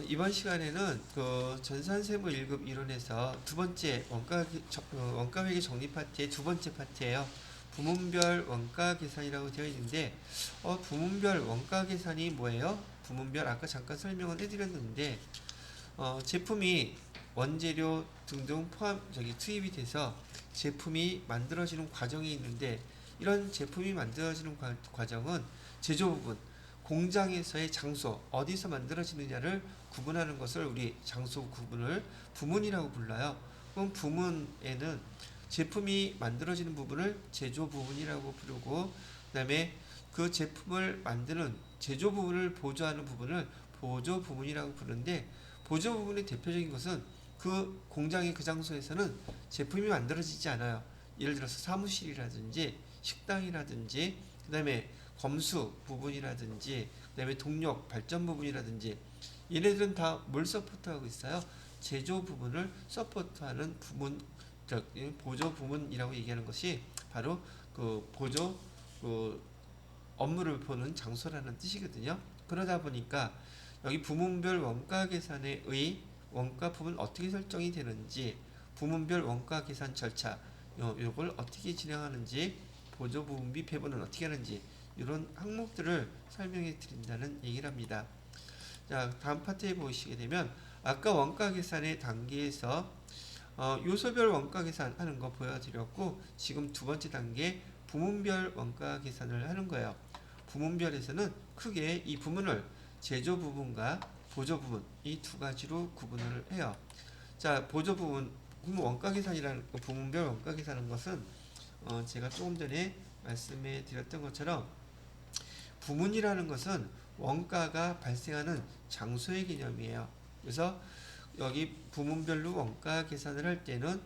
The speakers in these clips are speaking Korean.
이번 시간에는 그 전산세무 1급 이론에서 두 번째 원가회계 정리 파트의 두 번째 파트예요. 부문별 원가 계산이라고 되어 있는데, 부문별 원가 계산이 뭐예요? 부문별 아까 잠깐 설명을 해드렸는데, 제품이 원재료 등등 투입이 돼서 제품이 만들어지는 과정이 있는데, 이런 제품이 만들어지는 과정은 제조 부분, 공장에서의 장소, 어디서 만들어지느냐를 구분하는 것을 우리 장소 구분을 부문이라고 불러요. 그럼 부문에는 제품이 만들어지는 부분을 제조 부분이라고 부르고, 그 다음에 그 제품을 만드는 제조 부분을 보조하는 부분을 보조 부분이라고 부르는데, 보조 부분의 대표적인 것은 그 공장의 그 장소에서는 제품이 만들어지지 않아요. 예를 들어서 사무실이라든지 식당이라든지, 그 다음에 검수 부분이라든지, 그 다음에 동력 발전 부분이라든지, 얘네들은 다 뭘 서포트하고 있어요? 제조 부분을 서포트하는 부분, 보조 부문이라고 얘기하는 것이 바로 그 보조 업무를 보는 장소라는 뜻이거든요. 그러다 보니까 여기 부문별 원가 계산에 의 원가 부분 어떻게 설정이 되는지, 부문별 원가 계산 절차 요걸 어떻게 진행하는지, 보조 부분비 배분은 어떻게 하는지, 이런 항목들을 설명해 드린다는 얘기를 합니다. 자, 다음 파트에 보시게 되면 아까 원가 계산의 단계에서 요소별 원가 계산하는 거 보여드렸고, 지금 두 번째 단계 부문별 원가 계산을 하는 거예요. 부문별에서는 크게 이 부문을 제조 부분과 보조 부분 이 두 가지로 구분을 해요. 자, 보조 부분 원가 계산이라는 부문별 원가 계산하는 것은 제가 조금 전에 말씀해 드렸던 것처럼 부문이라는 것은 원가가 발생하는 장소의 개념이에요. 그래서 여기 부문별로 원가 계산을 할 때는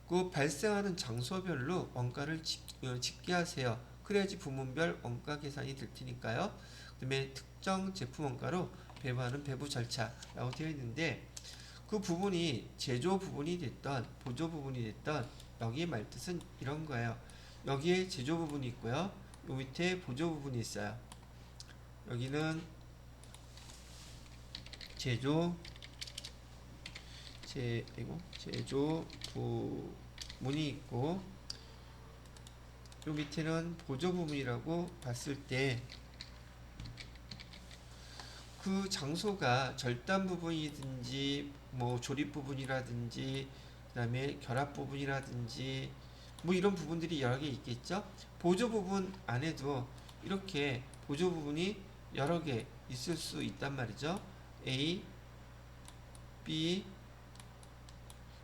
그 발생하는 장소별로 원가를 집계하세요. 그래야지 부문별 원가 계산이 될 테니까요. 그 다음에 특정 제품 원가로 배부하는 배부 절차라고 되어 있는데, 그 부분이 제조 부분이 됐던 보조 부분이 됐던 여기의 말뜻은 이런 거예요. 여기에 제조 부분이 있고요. 요 밑에 보조 부분이 있어요. 여기는 제조 부문이 있고, 요 밑에는 보조 부문이라고 봤을 때 그 장소가 절단 부분이든지 뭐 조립 부분이라든지 그 다음에 결합 부분이라든지 뭐 이런 부분들이 여러 개 있겠죠. 보조 부분 안에도 이렇게 보조 부분이 여러 개 있을 수 있단 말이죠. A, B,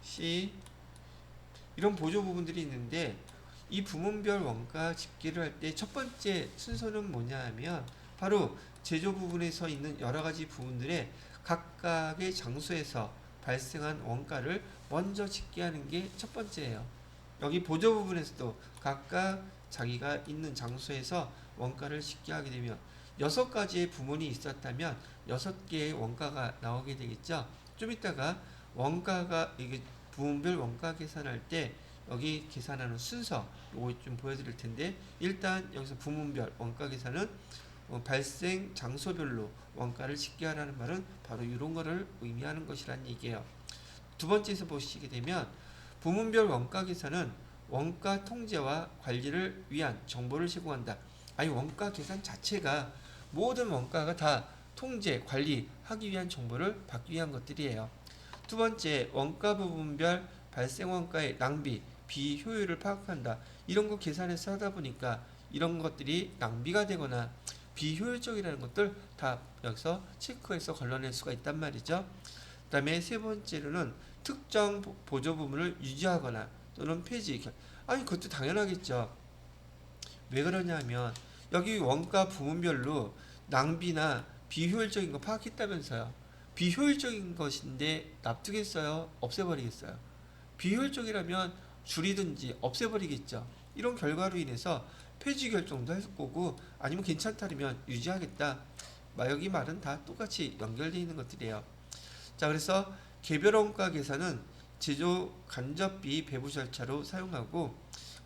C 이런 보조 부분들이 있는데, 이 부문별 원가 집계를 할 때 첫 번째 순서는 뭐냐 하면 바로 제조 부분에서 있는 여러 가지 부분들의 각각의 장소에서 발생한 원가를 먼저 집계하는 게 첫 번째예요. 여기 보조 부분에서도 각각 자기가 있는 장소에서 원가를 집계하게 되면 6가지의 부문이 있었다면 6개의 원가가 나오게 되겠죠. 좀 이따가 원가가 이게 부문별 원가 계산할 때 여기 계산하는 순서 요거 좀 보여드릴 텐데, 일단 여기서 부문별 원가 계산은 발생 장소별로 원가를 집계하라는 말은 바로 이런 거를 의미하는 것이란 얘기예요. 두 번째에서 보시게 되면 부문별 원가 계산은 원가 통제와 관리를 위한 정보를 제공한다. 아니, 원가 계산 자체가 모든 원가가 다 통제, 관리하기 위한 정보를 받기 위한 것들이에요. 두 번째, 원가 부분별 발생 원가의 낭비, 비효율을 파악한다. 이런 거 계산해서 하다 보니까 이런 것들이 낭비가 되거나 비효율적이라는 것들 다 여기서 체크해서 걸러낼 수가 있단 말이죠. 그 다음에 세 번째로는 특정 보조 부분을 유지하거나 또는 폐지. 아니, 그것도 당연하겠죠. 왜 그러냐면 여기 원가 부문별로 낭비나 비효율적인 거 파악했다면서요. 비효율적인 것인데 납두겠어요? 없애버리겠어요? 비효율적이라면 줄이든지 없애버리겠죠. 이런 결과로 인해서 폐지 결정도 할 거고, 아니면 괜찮다면 유지하겠다. 여기 말은 다 똑같이 연결되어 있는 것들이에요. 자, 그래서 개별 원가 계산은 제조 간접비 배부 절차로 사용하고,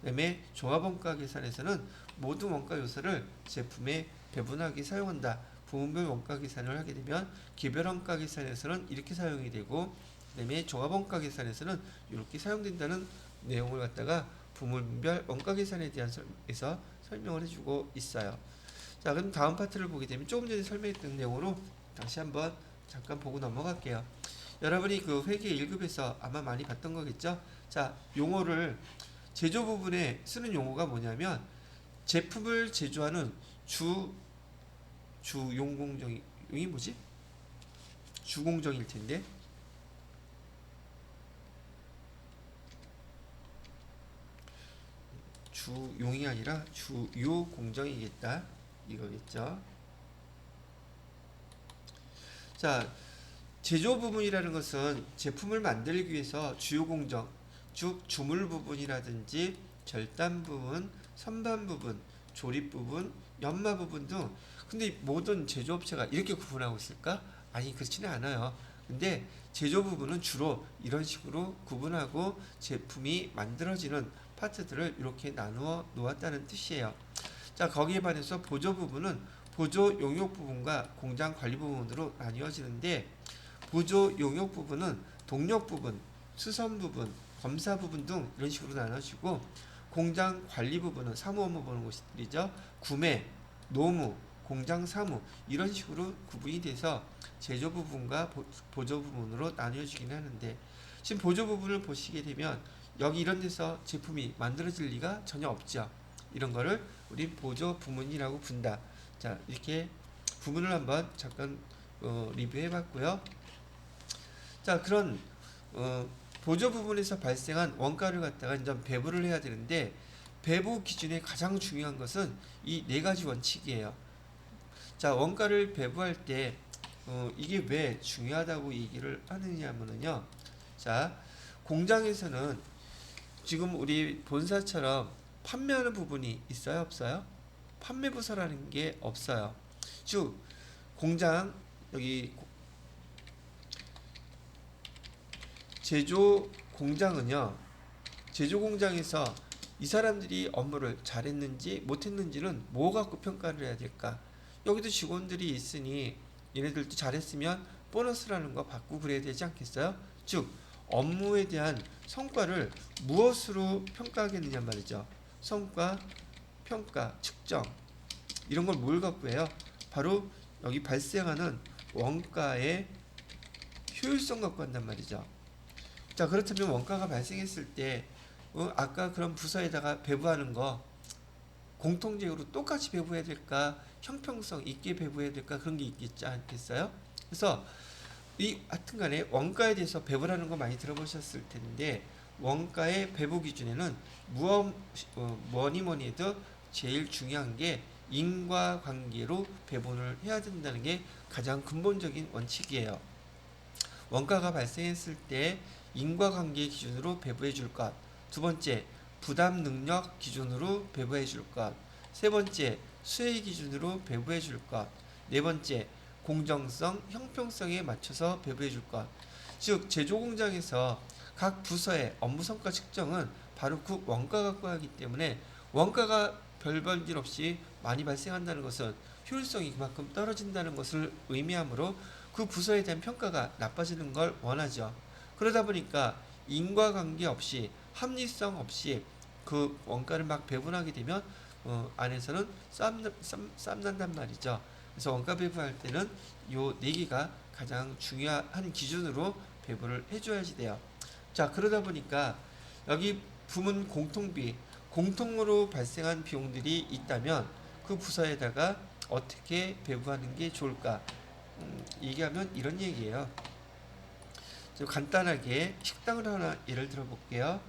그다음에 종합 원가 계산에서는 모든 원가 요소를 제품에 배분하기 사용한다. 부문별 원가 계산을 하게 되면 개별 원가 계산에서는 이렇게 사용이 되고, 그다음에 종합 원가 계산에서는 이렇게 사용된다는 내용을 갖다가 부문별 원가 계산에 대한 에서 설명을 해주고 있어요. 자, 그럼 다음 파트를 보게 되면 조금 전에 설명했던 내용으로 다시 한번 잠깐 보고 넘어갈게요. 여러분이 그 회계 1급에서 아마 많이 봤던 거겠죠? 자, 용어를 제조 부분에 쓰는 용어가 뭐냐면 제품을 제조하는 주용공정이 뭐지? 주공정일 텐데 주용이 아니라 주요 공정이겠다 이거겠죠. 자, 제조 부분이라는 것은 제품을 만들기 위해서 주요 공정, 즉 주물 부분이라든지 절단 부분, 선반 부분, 조립 부분, 연마 부분 등. 근데 모든 제조업체가 이렇게 구분하고 있을까? 아니, 그렇지는 않아요. 근데 제조 부분은 주로 이런 식으로 구분하고 제품이 만들어지는 파트들을 이렇게 나누어 놓았다는 뜻이에요. 자, 거기에 반해서 보조 부분은 보조 용역 부분과 공장 관리 부분으로 나뉘어지는데, 보조 용역 부분은 동력 부분, 수선 부분, 검사 부분 등 이런 식으로 나눠지고, 공장 관리 부분은 사무 업무 보는 곳들이죠. 구매, 노무, 공장 사무 이런 식으로 구분이 돼서 제조 부분과 보조 부분으로 나뉘어지긴 하는데, 지금 보조 부분을 보시게 되면 여기 이런 데서 제품이 만들어질 리가 전혀 없죠. 이런 거를 우리 보조 부문이라고 분다. 자, 이렇게 부문을 한번 잠깐 리뷰해 봤고요. 자, 그런 보조 부분에서 발생한 원가를 갖다가 이제 배분을 해야 되는데, 배분 기준의 가장 중요한 것은 이 네 가지 원칙이에요. 자, 원가를 배분할 때 이게 왜 중요하다고 얘기를 하느냐면요. 자, 공장에서는 지금 우리 본사처럼 판매하는 부분이 있어요, 없어요? 판매 부서라는 게 없어요. 즉 공장 여기 제조 공장은요, 제조 공장에서 이 사람들이 업무를 잘했는지 못했는지는 뭐 갖고 평가를 해야 될까? 여기도 직원들이 있으니 얘네들도 잘했으면 보너스라는 거 받고 그래야 되지 않겠어요? 즉 업무에 대한 성과를 무엇으로 평가하겠느냐 말이죠. 성과, 평가, 측정 이런 걸 뭘 갖고 해요? 바로 여기 발생하는 원가의 효율성 갖고 한단 말이죠. 자, 그렇다면 원가가 발생했을 때 아까 그런 부서에다가 배부하는 거 공통적으로 똑같이 배부해야 될까? 형평성 있게 배부해야 될까? 그런 게 있겠지 않겠어요? 그래서 이 하여튼간에 원가에 대해서 배부라는 거 많이 들어보셨을 텐데, 원가의 배부 기준에는 뭐니 해도 제일 중요한 게 인과관계로 배분을 해야 된다는 게 가장 근본적인 원칙이에요. 원가가 발생했을 때 인과관계 기준으로 배부해 줄 것. 두 번째, 부담 능력 기준으로 배부해 줄 것. 세 번째, 수혜 기준으로 배부해 줄 것. 네 번째, 공정성, 형평성에 맞춰서 배부해 줄 것. 즉 제조 공장에서 각 부서의 업무 성과 측정은 바로 그 원가 갖고 하기 때문에, 원가가 별볼일 없이 많이 발생한다는 것은 효율성이 그만큼 떨어진다는 것을 의미하므로 그 부서에 대한 평가가 나빠지는 걸 원하죠. 그러다 보니까 인과관계 없이 합리성 없이 그 원가를 막 배분하게 되면 안에서는 쌈 난단 말이죠. 그래서 원가 배분할 때는 요 네 개가 가장 중요한 기준으로 배분을 해줘야지 돼요. 자, 그러다 보니까 여기 부문 공통비, 공통으로 발생한 비용들이 있다면 그 부서에다가 어떻게 배분하는 게 좋을까? 얘기하면 이런 얘기예요. 좀 간단하게 식당을 하나 예를 들어 볼게요.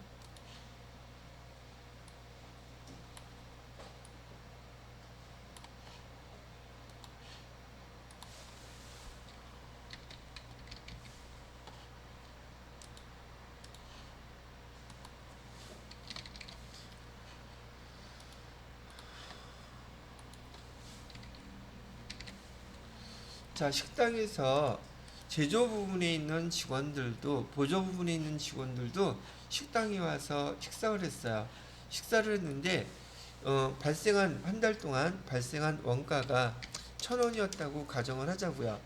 자, 식당에서 제조 부분에 있는 직원들도 보조 부분에 있는 직원들도 식당에 와서 식사를 했어요. 식사를 했는데 발생한 한 달 동안 발생한 원가가 1,000원이었다고 가정을 하자고요.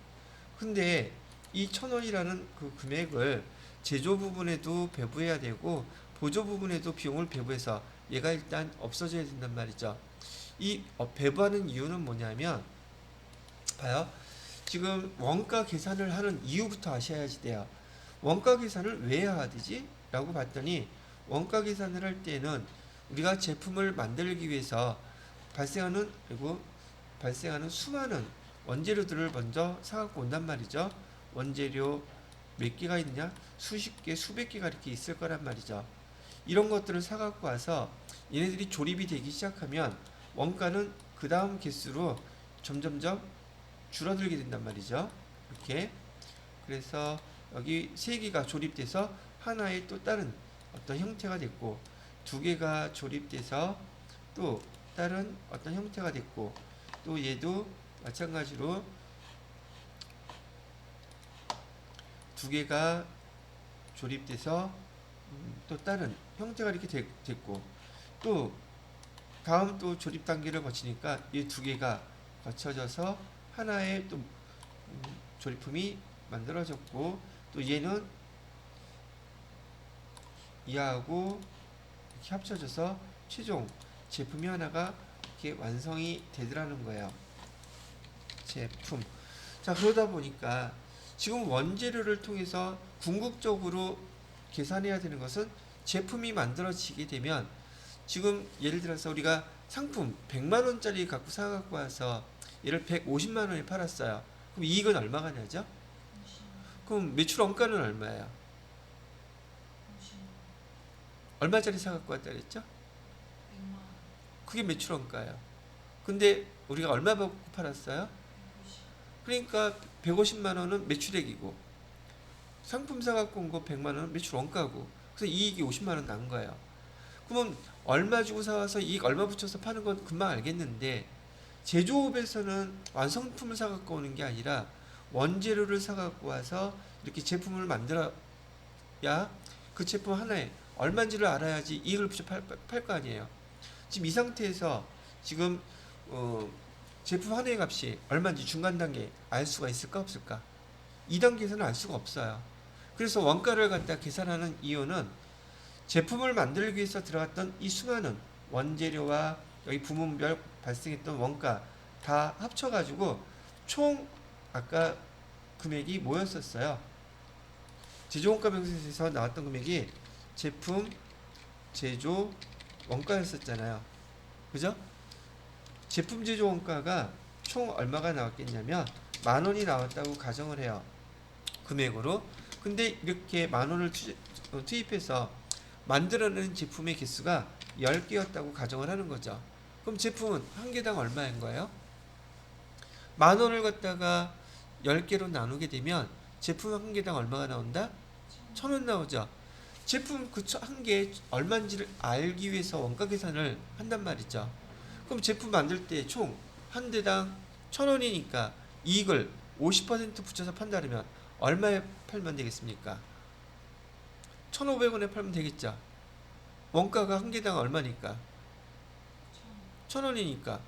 근데 이 1,000원이라는 그 금액을 제조 부분에도 배부해야 되고 보조 부분에도 비용을 배부해서 얘가 일단 없어져야 된단 말이죠. 이 배부하는 이유는 뭐냐면 봐요. 지금 원가 계산을 하는 이유부터 아셔야지 돼요. 원가 계산을 왜 해야 되지? 라고 봤더니 원가 계산을 할 때는 우리가 제품을 만들기 위해서 그리고 발생하는 수많은 원재료들을 먼저 사갖고 온단 말이죠. 원재료 몇 개가 있냐? 수십 개, 수백 개가 이렇게 있을 거란 말이죠. 이런 것들을 사갖고 와서 얘네들이 조립이 되기 시작하면 원가는 그 다음 개수로 점점점 줄어들게 된단 말이죠. 이렇게. 그래서 여기 세 개가 조립돼서 하나의 또 다른 어떤 형태가 됐고, 두 개가 조립돼서 또 다른 어떤 형태가 됐고, 또 얘도 마찬가지로 두 개가 조립돼서 또 다른 형태가 이렇게 됐고, 또 다음 또 조립 단계를 거치니까 이 두 개가 거쳐져서 하나의 또 조립품이 만들어졌고, 또 얘는 이하고 이렇게 합쳐져서 최종 제품이 하나가 이렇게 완성이 되더라는 거예요. 제품. 자, 그러다 보니까 지금 원재료를 통해서 궁극적으로 계산해야 되는 것은 제품이 만들어지게 되면, 지금 예를 들어서 우리가 상품 100만원짜리 갖고 사갖고 와서 얘를 150만원에 팔았어요. 그럼 이익은 얼마가 나죠? 그럼 매출 원가는 얼마예요? 얼마짜리 사갖고 왔다 그랬죠? 그게 매출 원가예요. 근데 우리가 얼마 받고 팔았어요? 그러니까 150만원은 매출액이고, 상품 사갖고 온 거 100만원은 매출 원가고, 그래서 이익이 50만원 난 거예요. 그러면 얼마 주고 사와서 이익 얼마 붙여서 파는 건 금방 알겠는데, 제조업에서는 완성품을 사갖고 오는 게 아니라 원재료를 사갖고 와서 이렇게 제품을 만들어야 그 제품 하나에 얼마인지를 알아야지 이익을 붙여 팔 거 아니에요. 지금 이 상태에서 지금 제품 하나의 값이 얼마인지 중간 단계 알 수가 있을까 없을까? 2단계에서는 알 수가 없어요. 그래서 원가를 갖다 계산하는 이유는 제품을 만들기 위해서 들어갔던 이 수많은 원재료와 여기 부문별 발생했던 원가 다 합쳐가지고 총 아까 금액이 뭐였었어요? 제조원가 명세서에서 나왔던 금액이 제품 제조 원가였었잖아요. 그죠? 제품 제조 원가가 총 얼마가 나왔겠냐면 10,000원이 나왔다고 가정을 해요. 금액으로. 근데 이렇게 10,000원을 투입해서 만들어내는 제품의 개수가 10개였다고 가정을 하는 거죠. 그럼 제품은 한 개당 얼마인 거예요? 10,000원을 갖다가 10개로 나누게 되면 제품 한 개당 얼마가 나온다? 1,000원 나오죠. 제품 그 한 개에 얼마인지를 알기 위해서 원가 계산을 한단 말이죠. 그럼 제품 만들 때 총 한 대당 1,000원이니까 이익을 50% 붙여서 판다면 얼마에 팔면 되겠습니까? 1,500원에 팔면 되겠죠. 원가가 한 개당 얼마니까? 1,000원이니까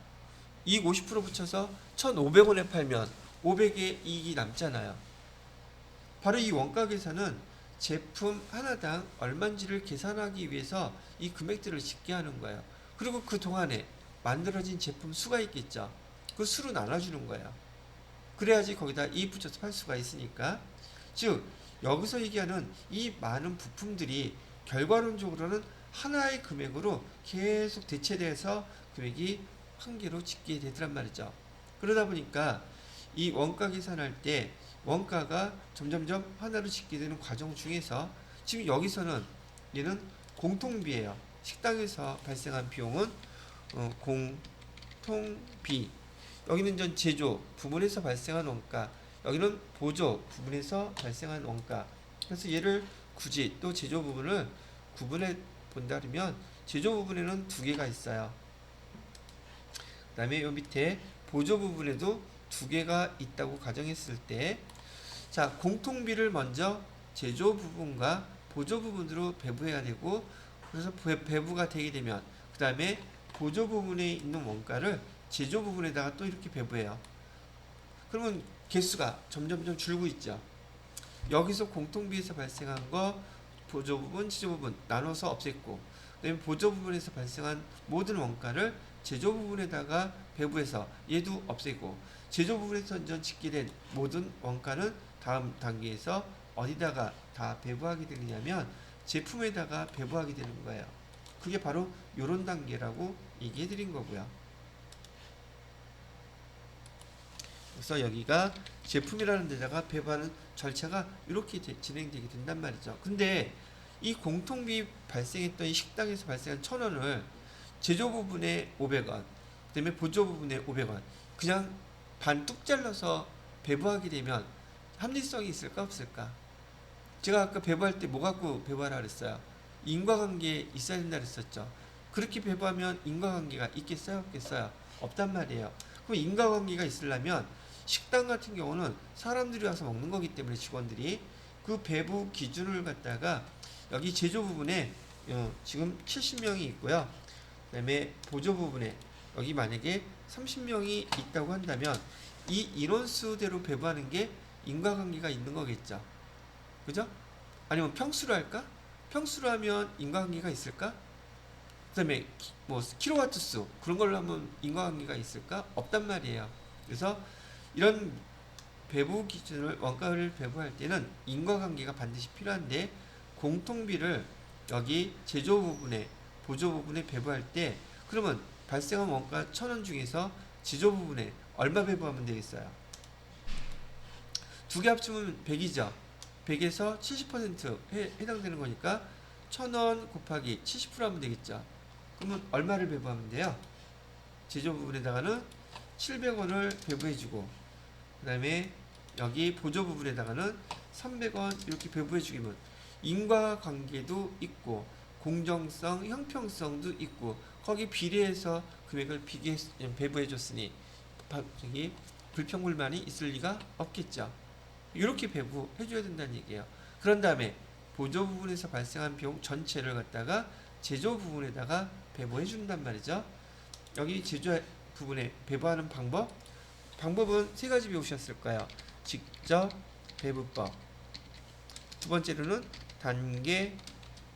이익 50% 붙여서 1,500원에 팔면 500의 이익이 남잖아요. 바로 이 원가 계산은 제품 하나당 얼마인지를 계산하기 위해서 이 금액들을 짓게 하는 거예요. 그리고 그 동안에 만들어진 제품 수가 있겠죠. 그 수로 나눠주는 거예요. 그래야지 거기다 이익 붙여서 팔 수가 있으니까. 즉 여기서 얘기하는 이 많은 부품들이 결과론적으로는 하나의 금액으로 계속 대체돼서 금액이 한 개로 짓게 되더란 말이죠. 그러다 보니까 이 원가 계산할 때 원가가 점점점 하나로 짓게 되는 과정 중에서 지금 여기서는 얘는 공통비예요. 식당에서 발생한 비용은 공통비. 여기는 전 제조 부분에서 발생한 원가, 여기는 보조 부분에서 발생한 원가. 그래서 얘를 굳이 또 제조 부분을 구분해 본다면 제조 부분에는 두 개가 있어요. 그 다음에 요 밑에 보조 부분에도 두 개가 있다고 가정했을 때, 자, 공통비를 먼저 제조 부분과 보조 부분으로 배부해야 되고, 그래서 배부가 되게 되면 그 다음에 보조 부분에 있는 원가를 제조 부분에다가 또 이렇게 배부해요. 그러면 개수가 점점점 줄고 있죠. 여기서 공통비에서 발생한 거 보조 부분, 지조 부분 나눠서 없앴고, 그다음에 보조 부분에서 발생한 모든 원가를 제조 부분에다가 배부해서 얘도 없애고, 제조 부분에서 전 집계된 모든 원가는 다음 단계에서 어디다가 다 배부하게 되느냐면 제품에다가 배부하게 되는 거예요. 그게 바로 요런 단계라고 얘기해 드린 거고요. 그래서 여기가 제품이라는 데다가 배부하는 절차가 이렇게 진행되게 된단 말이죠. 근데 이 공통비 발생했던 이 식당에서 발생한 1,000원을 제조 부분에 500원, 그다음에 보조 부분에 500원 그냥 반 뚝 잘라서 배부하게 되면 합리성이 있을까 없을까? 제가 아까 배부할 때 뭐 갖고 배부하라 그랬어요? 인과관계 있어야 된다 그랬었죠. 그렇게 배부하면 인과관계가 있겠어요? 없겠어요? 없단 말이에요. 그럼 인과관계가 있으려면 식당 같은 경우는 사람들이 와서 먹는 거기 때문에 직원들이 그 배부 기준을 갖다가 여기 제조 부분에 지금 70명이 있고요. 그 다음에 보조 부분에 여기 만약에 30명이 있다고 한다면 이 인원수대로 배부하는 게 인과관계가 있는 거겠죠. 그죠? 아니면 평수로 할까? 평수로 하면 인과관계가 있을까? 그 다음에 뭐 킬로와트 수 그런 걸로 하면 인과관계가 있을까? 없단 말이에요. 그래서 이런 배부 기준을 원가를 배부할 때는 인과관계가 반드시 필요한데 공통비를 여기 제조 부분에 보조 부분에 배부할 때 그러면 발생한 원가 1,000원 중에서 제조 부분에 얼마 배부하면 되겠어요? 두 개 합치면 100이죠. 100에서 70% 해당되는 거니까 1,000원 곱하기 70% 하면 되겠죠. 그러면 얼마를 배부하면 돼요? 제조 부분에다가는 700원을 배부해주고 그 다음에 여기 보조 부분에다가는 300원 이렇게 배부해주기면 인과관계도 있고 공정성, 형평성도 있고 거기 비례해서 금액을 배부해줬으니 저기 불평불만이 있을 리가 없겠죠. 이렇게 배부해줘야 된다는 얘기예요. 그런 다음에 보조 부분에서 발생한 비용 전체를 갖다가 제조 부분에다가 배부해준단 말이죠. 여기 제조 부분에 배부하는 방법은 세 가지 배우셨을 거예요. 직접 배부법, 두 번째로는 단계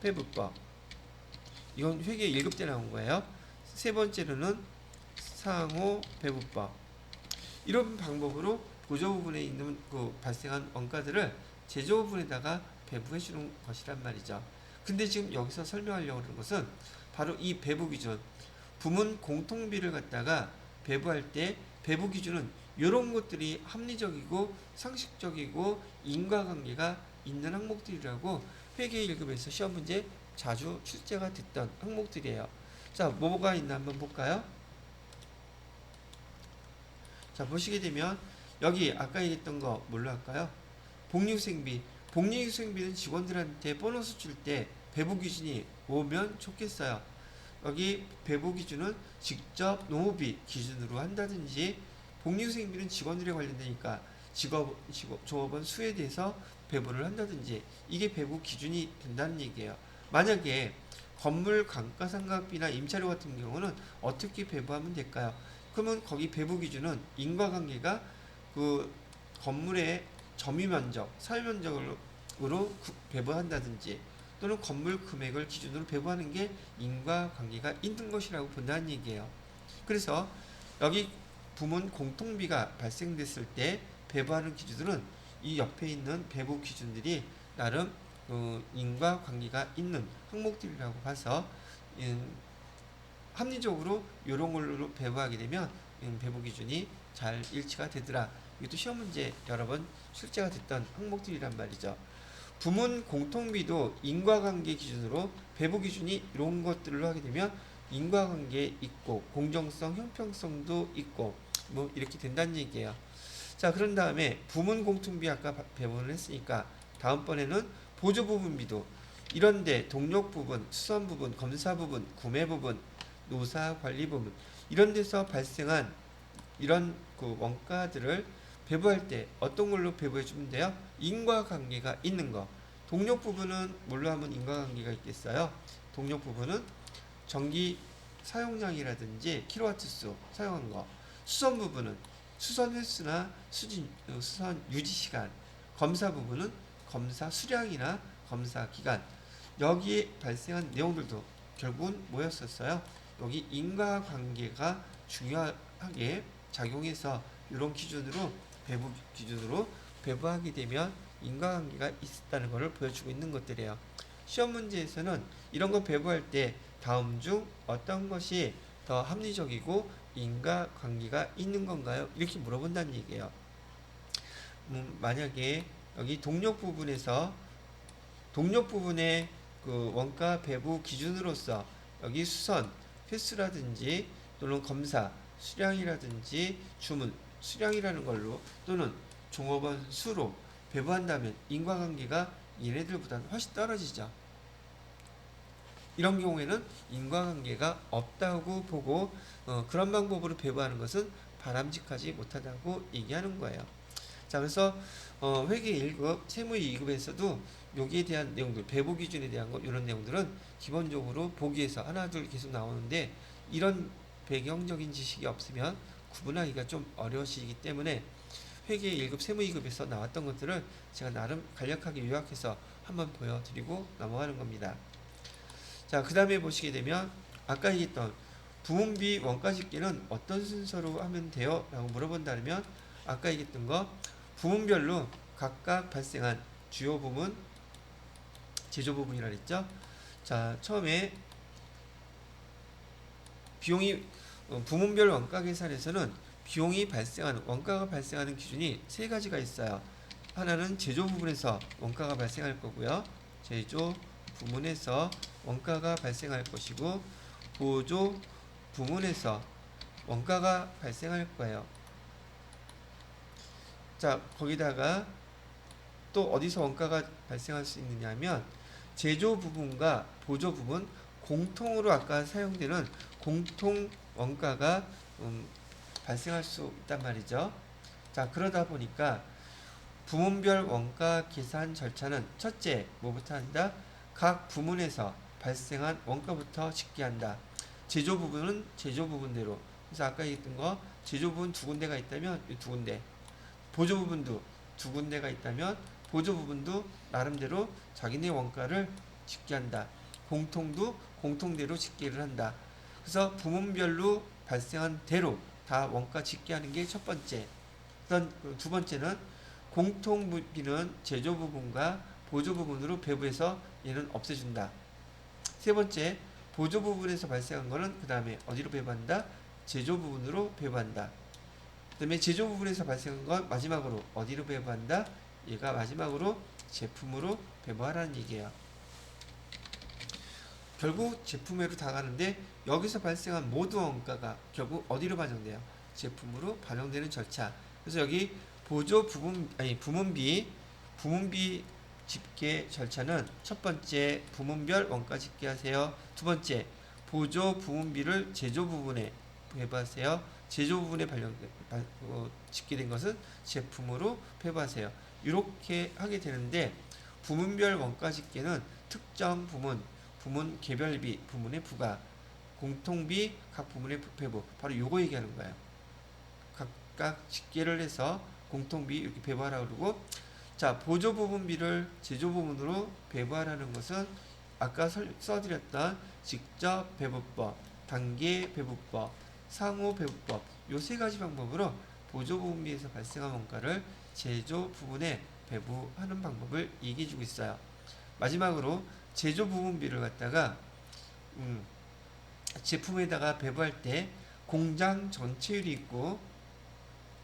배부법, 이건 회계 1급 때 나온 거예요. 세 번째로는 상호 배부법. 이런 방법으로 보조 부분에 있는 그 발생한 원가들을 제조 부분에다가 배부해 주는 것이란 말이죠. 근데 지금 여기서 설명하려고 하는 것은 바로 이 배부 기준, 부문 공통비를 갖다가 배부할 때 배부 기준은 이런 것들이 합리적이고 상식적이고 인과관계가 있는 항목들이라고 회계 1급에서 시험 문제 자주 출제가 됐던 항목들이에요. 자, 뭐가 있나 한번 볼까요? 자, 보시게 되면 여기 아까 얘기했던 거 뭘로 할까요? 복리후생비. 복리후생비는 직원들한테 보너스 줄 때 배부 기준이 오면 좋겠어요. 여기 배부 기준은 직접 노무비 기준으로 한다든지 복리후생비는 직원들에 관련되니까 조업원 수에 대해서 배부를 한다든지 이게 배부 기준이 된다는 얘기예요. 만약에 건물 감가상각비나 임차료 같은 경우는 어떻게 배부하면 될까요? 그러면 거기 배부 기준은 인과관계가 그 건물의 점유면적, 사유면적으로 배부한다든지 또는 건물 금액을 기준으로 배부하는 게 인과관계가 있는 것이라고 본다는 얘기예요. 그래서 여기 부문 공통비가 발생됐을 때 배부하는 기준들은 이 옆에 있는 배부 기준들이 나름 인과관계가 있는 항목들이라고 봐서 합리적으로 이런 걸로 배부하게 되면 배부 기준이 잘 일치가 되더라. 이것도 시험 문제 여러 번 출제가 됐던 항목들이란 말이죠. 부문 공통비도 인과관계 기준으로 배부 기준이 이런 것들로 하게 되면 인과관계 있고 공정성, 형평성도 있고 뭐 이렇게 된다는 얘기예요. 자, 그런 다음에 부문 공통비 아까 배분을 했으니까 다음번에는 보조 부분비도 이런데 동력 부분, 수선 부분, 검사 부분, 구매 부분, 노사 관리 부분 이런 데서 발생한 이런 그 원가들을 배부할 때 어떤 걸로 배부해 주면 돼요? 인과관계가 있는 거. 동력 부분은 뭘로 하면 인과관계가 있겠어요? 동력 부분은 전기 사용량이라든지 킬로와트 수 사용한 거. 수선 부분은 수선 횟수나 수선 유지 시간, 검사 부분은 검사 수량이나 검사 기간, 여기에 발생한 내용들도 결국은 뭐였었어요? 여기 인과관계가 중요하게 작용해서 이런 기준으로 배부 기준으로 배부하게 되면 인과관계가 있다는 것을 보여주고 있는 것들이에요. 시험 문제에서는 이런 거 배부할 때 다음 중 어떤 것이 더 합리적이고 인과관계가 있는 건가요? 이렇게 물어본다는 얘기예요. 만약에 여기 동력 부분에서 동력 부분의 그 원가 배부 기준으로서 여기 수선, 횟수라든지 또는 검사, 수량이라든지 주문, 수량이라는 걸로 또는 종업원 수로 배부한다면 인과관계가 얘네들보다는 훨씬 떨어지죠. 이런 경우에는 인과관계가 없다고 보고 그런 방법으로 배부하는 것은 바람직하지 못하다고 얘기하는 거예요. 자, 그래서 회계 1급, 세무 2급에서도 여기에 대한 내용들, 배부 기준에 대한 것 이런 내용들은 기본적으로 보기에서 하나 둘 계속 나오는데 이런 배경적인 지식이 없으면 구분하기가 좀 어려우시기 때문에 회계 1급, 세무 2급에서 나왔던 것들을 제가 나름 간략하게 요약해서 한번 보여드리고 넘어가는 겁니다. 자, 그 다음에 보시게 되면 아까 얘기했던 부문비 원가 집계는 어떤 순서로 하면 돼요? 라고 물어본다면 아까 얘기했던 거 부문별로 각각 발생한 주요 부문, 제조 부분이라 그랬죠? 자, 처음에 비용이 부문별 원가 계산에서는 비용이 발생하는 원가가 발생하는 기준이 세 가지가 있어요. 하나는 제조 부분에서 원가가 발생할 거고요. 제조 부문에서 원가가 발생할 것이고 보조 부문에서 원가가 발생할 거예요. 자, 거기다가 또 어디서 원가가 발생할 수 있느냐 하면 제조 부분과 보조 부분 공통으로 아까 사용되는 공통 원가가 발생할 수 있단 말이죠. 자, 그러다 보니까 부문별 원가 계산 절차는 첫째, 뭐부터 한다? 각 부문에서 발생한 원가부터 집계한다. 제조 부분은 제조 부분대로. 그래서 아까 얘기했던 거 제조 부분 두 군데가 있다면 이 두 군데. 보조 부분도 두 군데가 있다면 보조 부분도 나름대로 자기네 원가를 집계한다. 공통도 공통대로 집계를 한다. 그래서 부문별로 발생한 대로 다 원가 집계하는 게 첫 번째. 두 번째는 공통비는 제조 부분과 보조 부분으로 배부해서 얘는 없애준다. 세 번째, 보조 부분에서 발생한 거는 그 다음에 어디로 배부한다? 제조 부분으로 배부한다. 그 다음에 제조 부분에서 발생한 건 마지막으로 어디로 배부한다? 얘가 마지막으로 제품으로 배부하라는 얘기예요. 결국 제품으로 다 가는데 여기서 발생한 모든 원가가 결국 어디로 반영돼요? 제품으로 반영되는 절차. 그래서 여기 보조 부분 부문비 집계 절차는 첫 번째 부문별 원가 집계하세요. 두 번째 보조 부문비를 제조 부분에 배부하세요. 제조 부분에 집계된 것은 제품으로 배부하세요. 이렇게 하게 되는데 부문별 원가 집계는 특정 부문 개별비 부문의 부과 공통비 각 부문의 배부 바로 요거 얘기하는 거예요. 각각 집계를 해서 공통비 이렇게 배부하라고 그러고 자 보조 부분비를 제조 부분으로 배부하라는 것은 아까 써드렸던 직접 배부법, 단계 배부법, 상호 배부법 요 세 가지 방법으로 보조 부분비에서 발생한 원가를 제조 부분에 배부하는 방법을 얘기해주고 있어요. 마지막으로 제조 부분비를 갖다가 제품에다가 배부할 때 공장 전체율이 있고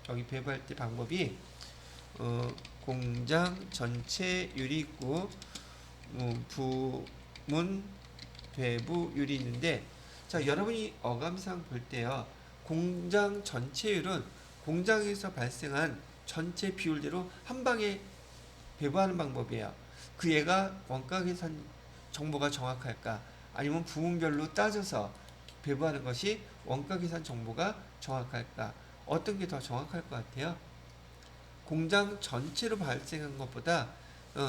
여기 배부할 때 방법이 공장 전체율이 있고 부문 배부율이 있는데 자 여러분이 어감상 볼 때요 공장 전체율은 공장에서 발생한 전체 비율대로 한 방에 배부하는 방법이에요. 그 얘가 원가 계산 정보가 정확할까? 아니면 부문별로 따져서 배부하는 것이 원가 계산 정보가 정확할까? 어떤 게 더 정확할 것 같아요? 공장 전체로 발생한 것보다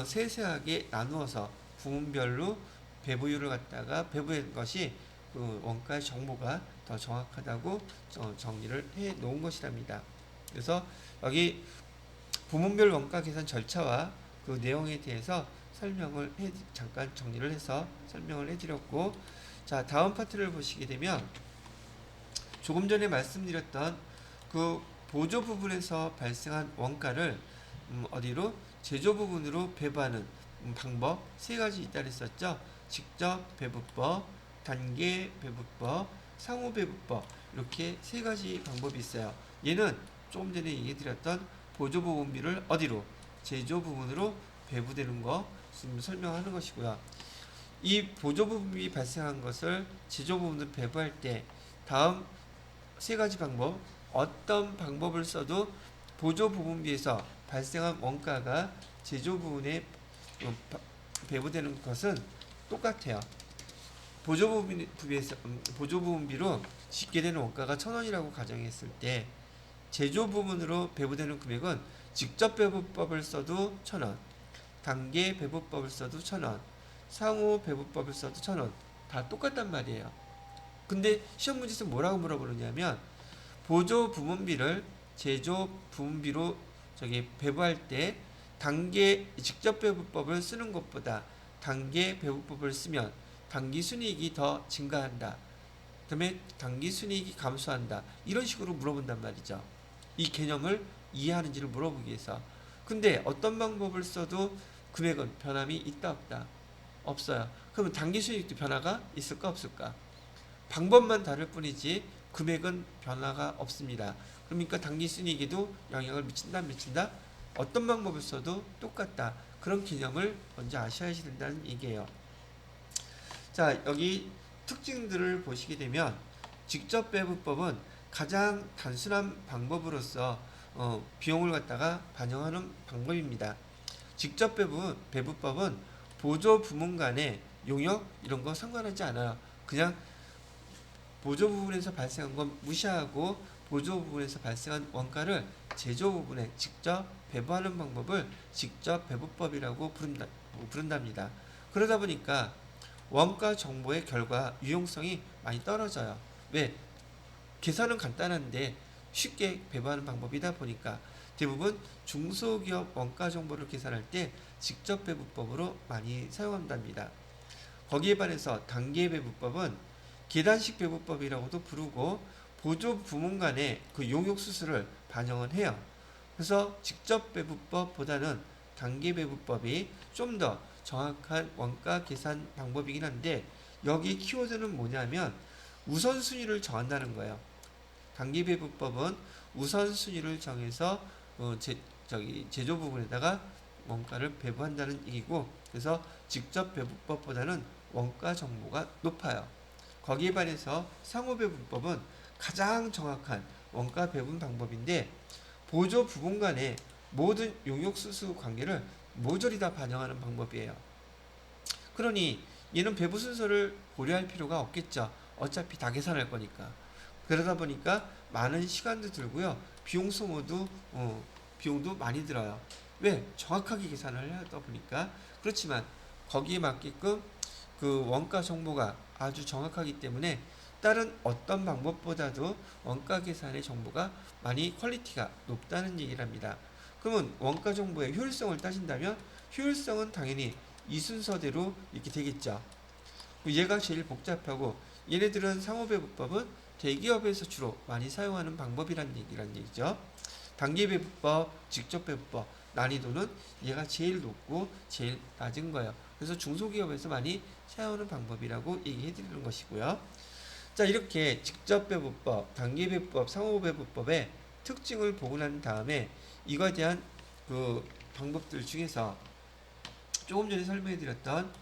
세세하게 나누어서 부문별로 배부율을 갖다가 배부한 것이 그 원가의 정보가 더 정확하다고 정리를 해 놓은 것이랍니다. 그래서 여기 부문별 원가 계산 절차와 그 내용에 대해서 잠깐 정리를 해서 설명을 해드렸고, 자, 다음 파트를 보시게 되면 조금 전에 말씀드렸던 그 보조 부분에서 발생한 원가를 어디로 제조 부분으로 배부하는 방법 세 가지 있다 그랬었죠. 직접 배부법, 단계 배부법, 상호 배부법, 이렇게 세 가지 방법이 있어요. 얘는 조금 전에 얘기드렸던 보조 부분비를 어디로 제조 부분으로 배부되는 거 지금 설명하는 것이고요. 이 보조 부분이 발생한 것을 제조 부분으로 배부할 때 다음 세 가지 방법, 어떤 방법을 써도 보조 부분비에서 발생한 원가가 제조 부분에 배부되는 것은 똑같아요. 보조 부분비로 짓게 되는 원가가 1,000원이라고 가정했을 때 제조 부분으로 배부되는 금액은 직접 배부법을 써도 1,000원, 단계 배부법을 써도 1,000원, 상호 배부법을 써도 1,000원, 다 똑같단 말이에요. 근데 시험 문제에서 뭐라고 물어보느냐면 보조 부분비를 제조 부분비로 배부할 때 단계 직접 배부법을 쓰는 것보다 단계 배부법을 쓰면 단기 순이익이 더 증가한다. 그다음에 단기 순이익이 감소한다. 이런 식으로 물어본단 말이죠. 이 개념을 이해하는지를 물어보기 위해서. 근데 어떤 방법을 써도 금액은 변함이 있다 없다? 없어요. 그러면 단기 순이익도 변화가 있을까 없을까? 방법만 다를 뿐이지 금액은 변화가 없습니다. 그러니까 단기 순이익에도 영향을 미친다 미친다? 어떤 방법을 써도 똑같다. 그런 개념을 먼저 아셔야 된다는 얘기예요. 자, 여기 특징들을 보시게 되면 직접 배부법은 가장 단순한 방법으로서 비용을 갖다가 반영하는 방법입니다. 직접 배부법은 보조 부문 간의 용역 이런 거 상관하지 않아요. 그냥 보조 부분에서 발생한 건 무시하고 보조 부분에서 발생한 원가를 제조 부분에 직접 배부하는 방법을 직접 배부법이라고 부른답니다. 그러다 보니까 원가 정보의 결과 유용성이 많이 떨어져요. 왜? 계산은 간단한데 쉽게 배부하는 방법이다 보니까 대부분 중소기업 원가 정보를 계산할 때 직접 배부법으로 많이 사용한답니다. 거기에 반해서 단계 배부법은 계단식 배부법이라고도 부르고 보조 부문 간의 그 용역 수수를 반영을 해요. 그래서 직접 배부법보다는 단계 배부법이 좀 더 정확한 원가 계산 방법이긴 한데 여기 키워드는 뭐냐면 우선순위를 정한다는 거예요. 단계 배부법은 우선순위를 정해서 제조 부분에다가 원가를 배부한다는 얘기고, 그래서 직접 배부법보다는 원가 정보가 높아요. 거기에 반해서 상호 배부법은 가장 정확한 원가 배분 방법인데 보조 부분 간의 모든 용역 수수 관계를 모조리 다 반영하는 방법이에요. 그러니 얘는 배부 순서를 고려할 필요가 없겠죠. 어차피 다 계산할 거니까. 그러다 보니까 많은 시간도 들고요. 비용도 많이 들어요. 왜? 정확하게 계산을 하다 보니까. 그렇지만 거기에 맞게끔 그 원가 정보가 아주 정확하기 때문에 다른 어떤 방법보다도 원가 계산의 정보가 많이 퀄리티가 높다는 얘기를 합니다. 그러면 원가 정보의 효율성을 따진다면 효율성은 당연히 이 순서대로 이렇게 되겠죠. 얘가 제일 복잡하고 얘네들은 상호배부법은 대기업에서 주로 많이 사용하는 방법이란 얘기죠. 단계 배부법, 직접 배부법 난이도는 얘가 제일 높고 제일 낮은 거예요. 그래서 중소기업에서 많이 사용하는 방법이라고 얘기해 드리는 것이고요. 자, 이렇게 직접 배부법, 단계 배부법, 상호 배부법의 특징을 보고 난 다음에 이거에 대한 그 방법들 중에서 조금 전에 설명해 드렸던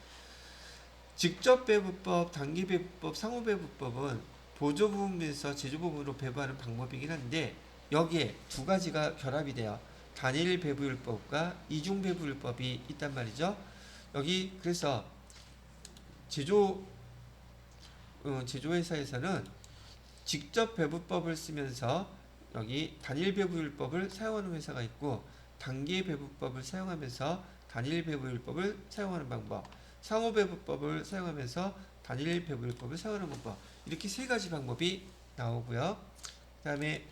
직접 배부법, 단계 배부법, 상호 배부법은 보조 부분에서 제조 부분으로 배부하는 방법이긴 한데 여기에 두 가지가 결합이 돼요. 단일 배부율법과 이중 배부율법이 있단 말이죠. 여기 그래서 제조회사에서는 직접 배부법을 쓰면서 여기 단일 배부율법을 사용하는 회사가 있고 단계 배부법을 사용하면서 단일 배부율법을 사용하는 방법, 상호 배부법을 사용하면서 단일 배부율법을 사용하는 방법, 이렇게 세 가지 방법이 나오고요. 그 다음에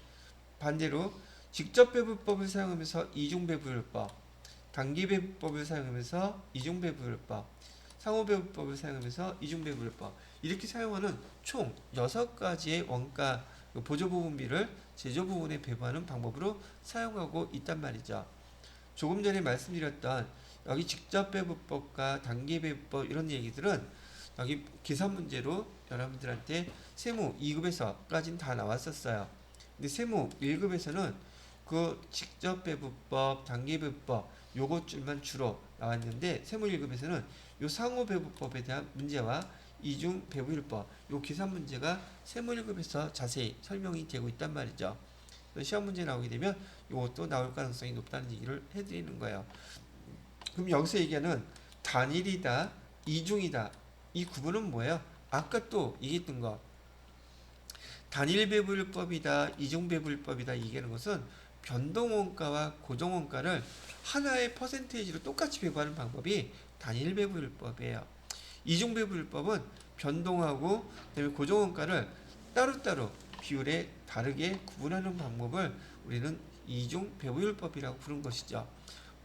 반대로 직접 배분법을 사용하면서 이중 배분율법, 단기 배분법을 사용하면서 이중 배분율법, 상호 배분법을 사용하면서 이중 배분율법, 이렇게 사용하는 총 6가지의 원가 보조 부분비를 제조 부분에 배분하는 방법으로 사용하고 있단 말이죠. 조금 전에 말씀드렸던 여기 직접 배분법과 단기 배분법 이런 얘기들은 여기 계산 문제로 여러분들한테 세무 2급에서까지는 다 나왔었어요. 근데 세무 1급에서는 그 직접 배분법, 단기 배분법 요것 줄만 주로 나왔는데 세무 1급에서는 요 상호 배분법에 대한 문제와 이중 배분율법 요 계산 문제가 세무 1급에서 자세히 설명이 되고 있단 말이죠. 시험 문제 나오게 되면 이것도 나올 가능성이 높다는 얘기를 해드리는 거예요. 그럼 여기서 얘기하는 단일이다, 이중이다. 이 구분은 뭐예요? 아까 또 얘기했던 거. 단일 배분율법이다, 이중 배분율법이다 얘기하는 것은 변동원가와 고정원가를 하나의 퍼센테이지로 똑같이 배분하는 방법이 단일 배분율법이에요. 이중 배분율법은 변동하고 그다음에 고정원가를 따로따로 비율에 다르게 구분하는 방법을 우리는 이중 배분율법이라고 부르는 것이죠.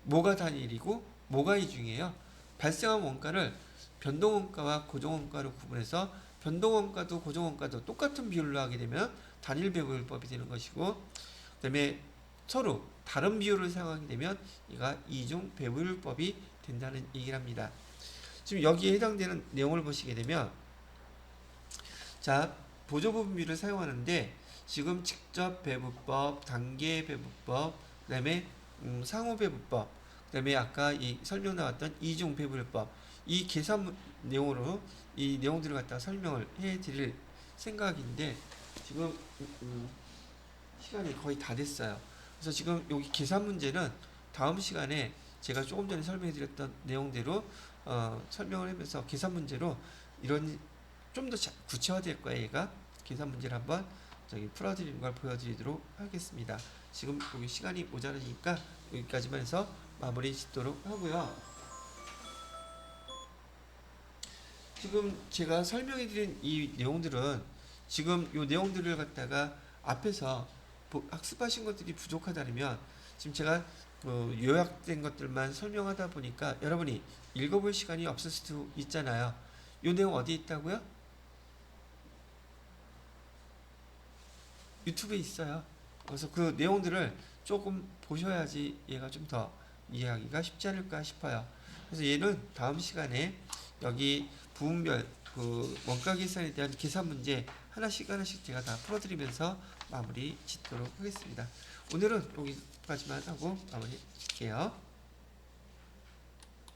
뭐가 단일이고 뭐가 이중이에요? 발생한 원가를 변동원가와 고정원가로 구분해서 변동원가도 고정원가도 똑같은 비율로 하게 되면 단일 배분율법이 되는 것이고, 그 다음에 서로 다른 비율을 사용하게 되면 이가 이중 배분율법이 된다는 얘기를 합니다. 지금 여기에 해당되는 내용을 보시게 되면, 자, 보조부분비를 사용하는데 지금 직접 배분법, 단계 배분법, 그 다음에 상호 배분법, 그 다음에 아까 이 설명 나왔던 이중 배분율법, 이 계산 내용으로 이 내용들을 갖다 설명을 해드릴 생각인데 지금 시간이 거의 다 됐어요. 그래서 지금 여기 계산 문제는 다음 시간에 제가 조금 전에 설명해드렸던 내용대로 설명을 하면서 계산 문제로 이런 좀 더 구체화될 거예요. 얘가 계산 문제를 한번 풀어드리는 걸 보여드리도록 하겠습니다. 지금 여기 시간이 모자라니까 여기까지만 해서 마무리 짓도록 하고요. 지금 제가 설명해드린 이 내용들은 지금 이 내용들을 갖다가 앞에서 학습하신 것들이 부족하다면 지금 제가 요약된 것들만 설명하다 보니까 여러분이 읽어볼 시간이 없을 수도 있잖아요. 이 내용 어디 있다고요? 유튜브에 있어요. 그래서 그 내용들을 조금 보셔야지 얘가 좀 더 이해하기가 쉽지 않을까 싶어요. 그래서 얘는 다음 시간에 여기 부분별 그 원가 계산에 대한 계산 문제 하나씩 제가 다 풀어드리면서 마무리 짓도록 하겠습니다. 오늘은 여기까지만 하고 마무리 짓게요.